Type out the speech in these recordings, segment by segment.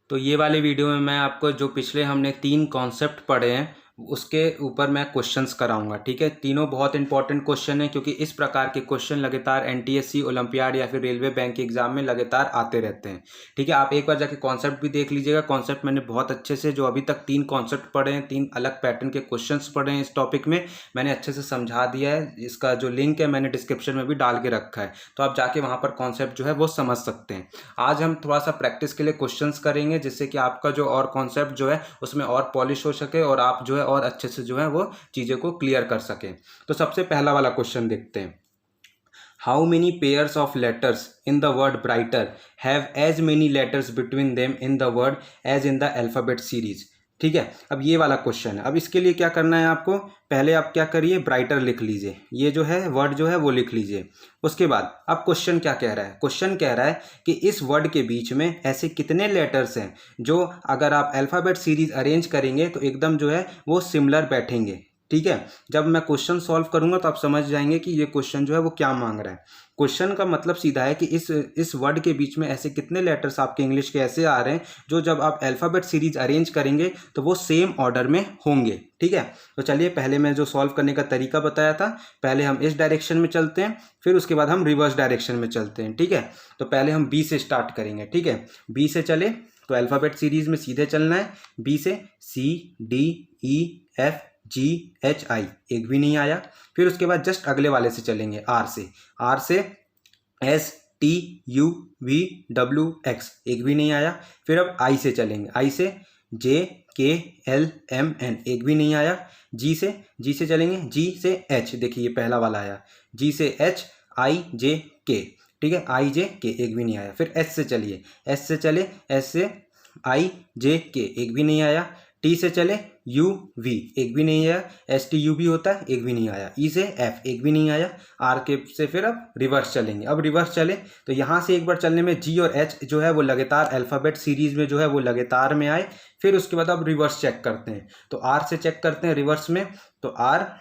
तो ये वाले वीडियो में मैं आपको जो पिछले हमने 3 कॉन्सेप्ट पढ़े हैं उसके ऊपर मैं क्वेश्चंस कराऊंगा। ठीक है, तीनों बहुत इंपॉर्टेंट क्वेश्चन है क्योंकि इस प्रकार के क्वेश्चन लगातार एनटीएससी, ओलंपियाड या फिर रेलवे बैंक के एग्जाम में लगातार आते रहते हैं। ठीक है, आप एक बार जाके कॉन्सेप्ट भी देख लीजिएगा। कॉन्सेप्ट मैंने बहुत अच्छे से, जो अभी तक 3 कॉन्सेप्ट पढ़े हैं, 3 अलग पैटर्न के क्वेश्चन पढ़े हैं इस टॉपिक में, मैंने अच्छे से समझा दिया है। इसका जो लिंक है मैंने डिस्क्रिप्शन में भी डाल के रखा है, तो आप जाके वहाँ पर कॉन्सेप्ट जो है वो समझ सकते हैं। आज हम थोड़ा सा प्रैक्टिस के लिए क्वेश्चंस करेंगे जिससे कि आपका जो और कॉन्सेप्ट जो है उसमें और पॉलिश हो सके और आप जो है और अच्छे से जो है वो चीज़ें को क्लियर कर सकें। तो सबसे पहला वाला क्वेश्चन देखते हैं। How many pairs of letters in the word brighter have as many letters between them in the word as in the alphabet series. ठीक है, अब ये वाला क्वेश्चन है। अब इसके लिए क्या करना है आपको, पहले आप क्या करिए, ब्राइटर लिख लीजिए, ये जो है वर्ड जो है वो लिख लीजिए। उसके बाद अब क्वेश्चन क्या कह रहा है, क्वेश्चन कह रहा है कि इस वर्ड के बीच में ऐसे कितने लेटर्स हैं जो अगर आप अल्फ़ाबेट सीरीज अरेंज करेंगे तो एकदम जो है वो सिमिलर बैठेंगे। ठीक है, जब मैं क्वेश्चन सॉल्व करूंगा तो आप समझ जाएंगे कि ये क्वेश्चन जो है वो क्या मांग रहा है। क्वेश्चन का मतलब सीधा है कि इस वर्ड के बीच में ऐसे कितने लेटर्स आपके इंग्लिश के ऐसे आ रहे हैं जो जब आप अल्फ़ाबेट सीरीज अरेंज करेंगे तो वो सेम ऑर्डर में होंगे। ठीक है, तो चलिए पहले मैं जो सॉल्व करने का तरीका बताया था, पहले हम इस डायरेक्शन में चलते हैं, फिर उसके बाद हम रिवर्स डायरेक्शन में चलते हैं। ठीक है, तो पहले हम बी से स्टार्ट करेंगे। ठीक है, बी से चले तो अल्फ़ाबेट सीरीज में सीधे चलना है। बी से सी, D, E, F, G, H, आई, एक भी नहीं आया। फिर उसके बाद जस्ट अगले वाले से चलेंगे, आर से। आर से S, T, U, V, W, X, एक भी नहीं आया। फिर अब आई से चलेंगे, आई से जे, के, एल, एम, एन, एक भी नहीं आया। जी से चलेंगे, जी से एच, देखिए ये पहला वाला आया, जी से एच, आई, जे, के। ठीक है, आई, जे, के, एक भी नहीं आया। फिर एस से चलिए, एस से चले, एस से आई, जे, के, एक भी नहीं आया। टी से चले, यू, वी, एक भी नहीं आया। एस, टी, यू भी होता है, एक भी नहीं आया। ई से एफ, एक भी नहीं आया। आर के से फिर अब रिवर्स चलेंगे। अब रिवर्स चले तो यहाँ से एक बार चलने में जी और एच जो है वो लगातार अल्फ़ाबेट सीरीज में जो है वो लगातार में आए। फिर उसके बाद अब रिवर्स चेक करते हैं, तो आर से चेक करते हैं रिवर्स में, तो आर,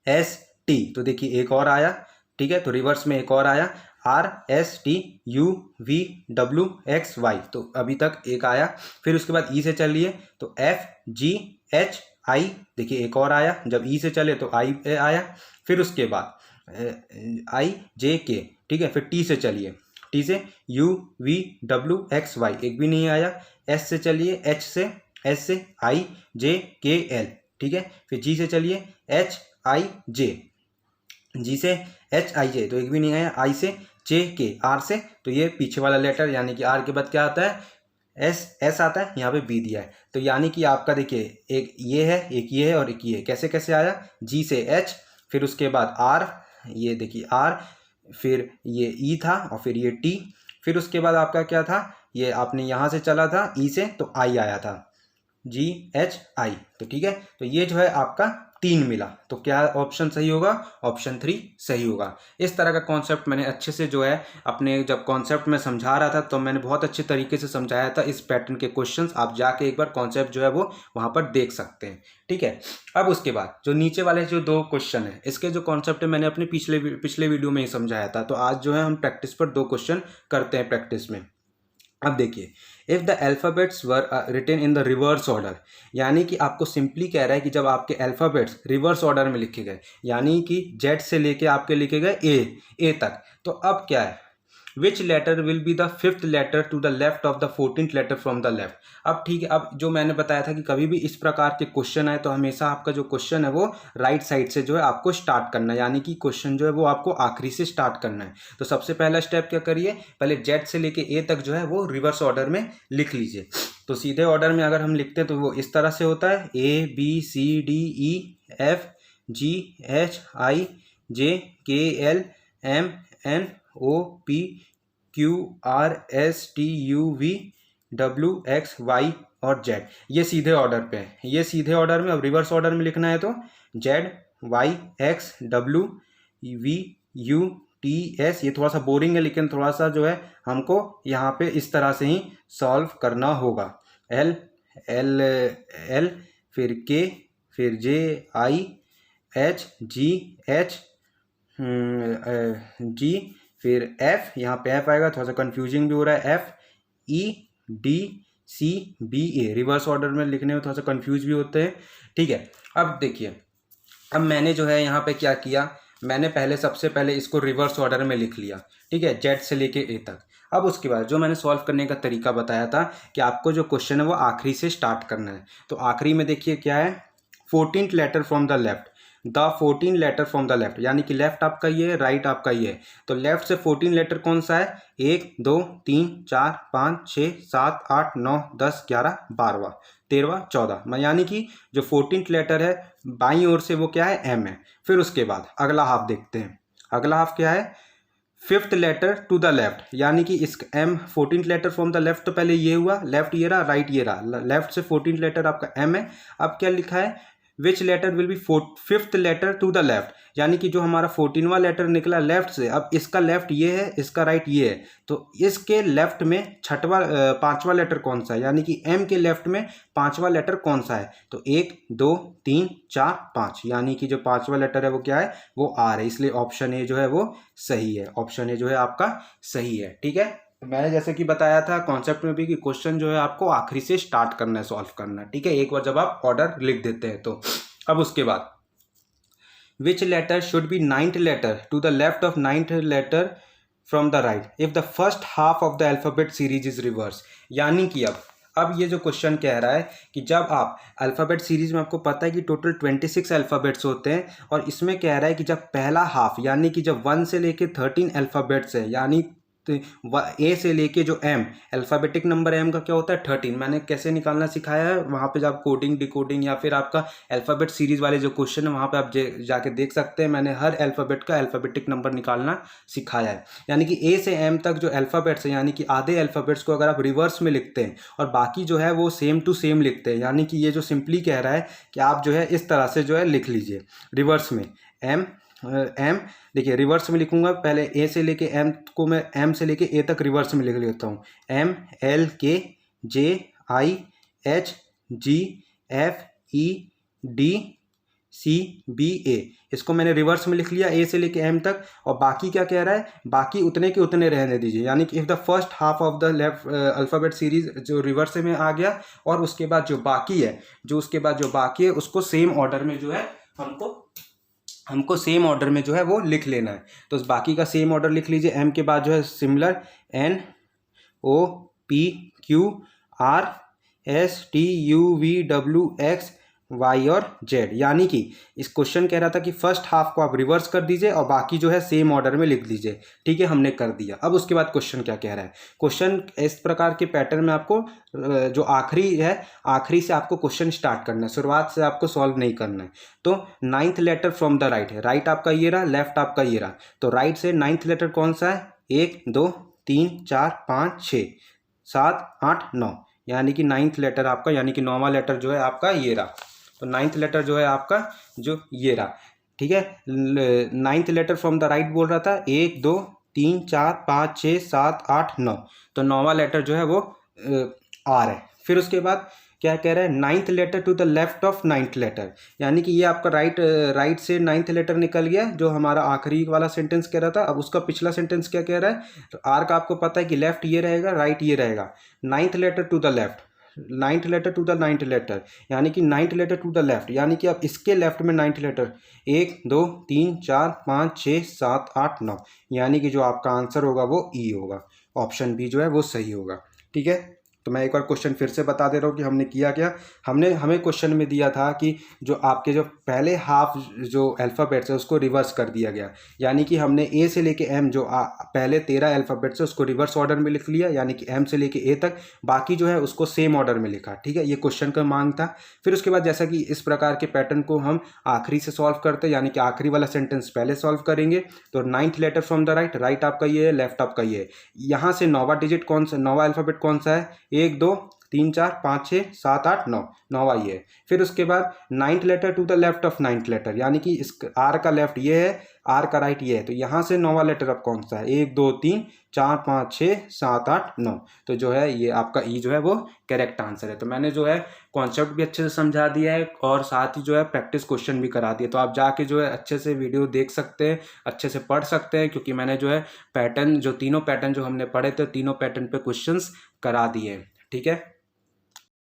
एस, टी, तो देखिए एक और आया। ठीक है, तो रिवर्स में एक और आया, R, S, T, U, V, W, X, Y, तो अभी तक एक आया। फिर उसके बाद ई से चलिए तो एफ, जी, एच, आई, देखिए एक और आया। जब ई से चले तो आई आया। फिर उसके बाद आई, जे, के। ठीक है, फिर टी से चलिए, टी से U, V, W, X, Y, एक भी नहीं आया। एस से चलिए, एस से आई, जे, के, एल। ठीक है, फिर जी से चलिए, एच, आई, जे, जी से एच, आई, जे, तो एक भी नहीं आया। आई से जे, के, आर से, तो ये पीछे वाला लेटर यानी कि आर के बाद क्या आता है, एस आता है, यहाँ पे बी दिया है। तो यानी कि आपका देखिए एक ये है, एक ये है और एक ये है। कैसे कैसे आया, जी से एच, फिर उसके बाद आर, ये देखिए आर, फिर ये ई था और फिर ये टी। फिर उसके बाद आपका क्या था, ये आपने यहाँ से चला था ई से तो आई आया था, जी, एच, आई। तो ठीक है, तो ये जो है आपका 3 मिला, तो क्या ऑप्शन सही होगा, ऑप्शन 3 सही होगा। इस तरह का कॉन्सेप्ट मैंने अच्छे से जो है अपने जब कॉन्सेप्ट में समझा रहा था तो मैंने बहुत अच्छे तरीके से समझाया था इस पैटर्न के क्वेश्चंस। आप जाके एक बार कॉन्सेप्ट जो है वो वहाँ पर देख सकते हैं। ठीक है, अब उसके बाद जो नीचे वाले जो 2 क्वेश्चन है इसके जो कॉन्सेप्ट है मैंने अपने पिछले वीडियो में ही समझाया था। तो आज जो है हम प्रैक्टिस पर 2 क्वेश्चन करते हैं प्रैक्टिस में। अब देखिए, if the alphabets were written in the reverse order, यानी कि आपको सिंपली कह रहा है कि जब आपके अल्फ़ाबेट्स रिवर्स ऑर्डर में लिखे गए, यानी कि जेड से लेके आपके लिखे गए ए तक, तो अब क्या है, which letter will be the 5th letter to the left of the 14th letter from the left. अब ठीक है, अब जो मैंने बताया था कि कभी भी इस प्रकार के क्वेश्चन आए तो हमेशा आपका जो क्वेश्चन है वो राइट साइड से जो है आपको स्टार्ट करना है, यानी कि क्वेश्चन जो है वो आपको आखिरी से स्टार्ट करना है। तो सबसे पहला स्टेप क्या करिए, पहले जेड से लेके ए तक जो है वो रिवर्स ऑर्डर में लिख लीजिए। तो सीधे ऑर्डर में अगर हम लिखते हैं तो वो इस तरह से होता है, A, B, C, D, E, F, G, H, I, J, K, L, M, N, O, P, Q, R, S, T, U, V, W, X, Y और जेड। ये सीधे ऑर्डर पे है, ये सीधे ऑर्डर में। अब रिवर्स ऑर्डर में लिखना है तो Z, Y, X, W, V, U, T, S. ये थोड़ा सा बोरिंग है लेकिन थोड़ा सा जो है हमको यहाँ पे इस तरह से ही सॉल्व करना होगा। एल, एल, एल, फिर के, फिर जे, आई, एच, जी, एच, जी, फिर एफ, यहाँ पे एफ आएगा, थोड़ा सा कंफ्यूजिंग भी हो रहा है, एफ, ई, डी, CBA। रिवर्स ऑर्डर में लिखने में थोड़ा सा कंफ्यूज भी होते हैं, ठीक है। अब देखिए, अब मैंने जो है यहाँ पे क्या किया, मैंने पहले सबसे पहले इसको रिवर्स ऑर्डर में लिख लिया, ठीक है, Z से लेके A तक। अब उसके बाद जो मैंने सॉल्व करने का तरीका बताया था कि आपको जो क्वेश्चन है वो आखिरी से स्टार्ट करना है। तो आखिरी में देखिए क्या है, 14th letter from the left, the 14 letter from the left, यानी कि लेफ्ट आपका ये है, राइट आपका ये है। तो लेफ्ट से 14 लेटर कौन सा है, 1 2 3 4 5 6 7 8 9 10 11 12वां 13वां 14, यानी कि जो 14th लेटर है बाईं ओर से वो क्या है, M है। फिर उसके बाद अगला हाफ देखते हैं, अगला हाफ क्या है, 5th letter to the left, यानी कि इस M 14th letter from the left, तो पहले ये हुआ, लेफ्ट ये रहा, राइट ये रहा, लेफ्ट से 14th लेटर आपका M है। अब क्या लिखा है, which letter will be 5th letter to the left, यानी कि जो हमारा 14वां लेटर निकला लेफ्ट से, अब इसका लेफ्ट ये है, इसका राइट ये है, तो इसके लेफ्ट में पांचवा लेटर कौन सा है, यानी कि M के लेफ्ट में पांचवा लेटर कौन सा है, तो 1 2 3 4 5, यानी कि जो पांचवा लेटर है वो क्या है, वो R है, इसलिए ऑप्शन ए जो है वो सही है, ऑप्शन ए जो है आपका सही है, ठीक है। मैंने जैसे कि बताया था कॉन्सेप्ट में भी कि क्वेश्चन जो है आपको आखिरी से स्टार्ट करना है, सॉल्व करना है, ठीक है, एक बार जब आप ऑर्डर लिख देते हैं तो। अब उसके बाद which letter should be 9th letter to the left of 9th letter from the right if the first half of the alphabet series is reverse, यानी कि अब ये जो क्वेश्चन कह रहा है कि जब आप अल्फ़ाबेट सीरीज में, आपको पता है कि टोटल 26 अल्फ़ाबेट्स होते हैं, और इसमें कह रहा है कि जब पहला हाफ, यानी कि जब 1 से लेके 13 अल्फ़ाबेट्स है, यानी ए से लेके जो M, अल्फ़ाबेटिक नंबर M का क्या होता है 13, मैंने कैसे निकालना सिखाया है वहाँ पे, जब कोडिंग डिकोडिंग या फिर आपका अल्फ़ाबेट सीरीज वाले जो क्वेश्चन है वहाँ पे आप जाके देख सकते हैं, मैंने हर अल्फ़ाबेट का अल्फ़ाबेटिक नंबर निकालना सिखाया है। यानी कि A से M तक जो अल्फ़ाबेट्स हैं, यानी कि आधे अल्फ़ाबेट्स को अगर आप रिवर्स में लिखते हैं और बाकी जो है वो सेम टू सेम लिखते हैं, यानी कि ये जो सिंपली कह रहा है कि आप जो है इस तरह से जो है लिख लीजिए रिवर्स में। M देखिए रिवर्स में लिखूंगा, पहले A से लेके M को मैं M से लेके A तक रिवर्स में लिख लेता हूँ, M L K J I H G F E D C B A, इसको मैंने रिवर्स में लिख लिया A से लेके M तक। और बाकी क्या कह रहा है, बाकी उतने के उतने रहने दीजिए, यानी कि if the first half of the left alphabet series जो रिवर्स में आ गया, और उसके बाद जो बाकी है, उसको सेम ऑर्डर में जो है हमको सेम ऑर्डर में जो है वो लिख लेना है। तो उस बाकी का सेम ऑर्डर लिख लीजिए, M के बाद जो है similar N O P Q R S T U V W X Y और Z, यानी कि इस क्वेश्चन कह रहा था कि फर्स्ट हाफ को आप रिवर्स कर दीजिए और बाकी जो है सेम ऑर्डर में लिख दीजिए, ठीक है, हमने कर दिया। अब उसके बाद क्वेश्चन क्या कह रहा है, क्वेश्चन इस प्रकार के पैटर्न में आपको जो आखिरी है, आखिरी से आपको क्वेश्चन स्टार्ट करना है, शुरुआत से आपको सॉल्व नहीं करना है। तो 9th letter from the right है, राइट आपका ये रहा, लेफ्ट आपका ये रहा, तो राइट से 9th लेटर कौन सा है, 1 2 3 4 5 6 7 8 9, यानी कि 9th लेटर आपका, यानी कि 9वां लेटर जो है आपका ये रहा। तो 9th लेटर जो है आपका जो ये रहा, ठीक है। 9th letter from the right बोल रहा था, 1 2 3 4 5 6 7 8 9, तो 9वां लेटर जो है वो R है। फिर उसके बाद क्या कह रहा है, 9th letter to the left of 9th letter, यानी कि ये आपका राइट से 9th लेटर निकल गया, जो हमारा आखिरी वाला सेंटेंस कह रहा था। अब उसका पिछला सेंटेंस क्या कह रहा है, तो R का आपको पता है कि लेफ्ट ये रहेगा, राइट ये रहेगा, 9th letter to the left, 9th letter to the 9th letter, यानी कि 9th letter to the left, यानी कि अब इसके लेफ्ट में 9th लेटर 1 2 3 4 5 6 7 8 9, यानी कि जो आपका आंसर होगा वो E होगा, ऑप्शन बी जो है वो सही होगा, ठीक है। तो मैं एक बार क्वेश्चन फिर से बता दे रहा हूँ कि हमने किया क्या। हमें क्वेश्चन में दिया था कि जो आपके जो पहले हाफ जो अल्फ़ाबेट्स है उसको रिवर्स कर दिया गया, यानी कि हमने A से लेके M जो पहले 13 अल्फ़ाबेट्स है उसको रिवर्स ऑर्डर में लिख लिया, यानी कि M से लेके A तक, बाकी जो है उसको सेम ऑर्डर में लिखा, ठीक है, ये क्वेश्चन का मांग था। फिर उसके बाद जैसा कि इस प्रकार के पैटर्न को हम आखिरी से सॉल्व करते हैं, यानी कि आखिरी वाला सेंटेंस पहले सॉल्व करेंगे। तो 9th letter from the right, right आपका ये है, लेफ्ट आपका ये है, यहाँ से 9वां डिजिट कौन सा, 9वां अल्फ़ाबेट कौन सा है, 1 2 3 4 5 6 7 8 9, 9वां ये है। फिर उसके बाद 9th letter to the left of 9th letter, यानी कि इस R का लेफ्ट ये है, R का राइट ये है, तो यहाँ से 9वां लेटर अब कौन सा है, 1 2 3 4 5 6 7 8 9, तो जो है ये आपका E जो है वो करेक्ट आंसर है। तो मैंने जो है कॉन्सेप्ट भी अच्छे से समझा दिया है और साथ ही जो है प्रैक्टिस क्वेश्चन भी करा दिया, तो आप जाके जो है अच्छे से वीडियो देख सकते हैं, अच्छे से पढ़ सकते हैं, क्योंकि मैंने जो है पैटर्न, जो तीनों पैटर्न जो हमने पढ़े थे, तीनों पैटर्न पे क्वेश्चंस करा दिए हैं, ठीक है।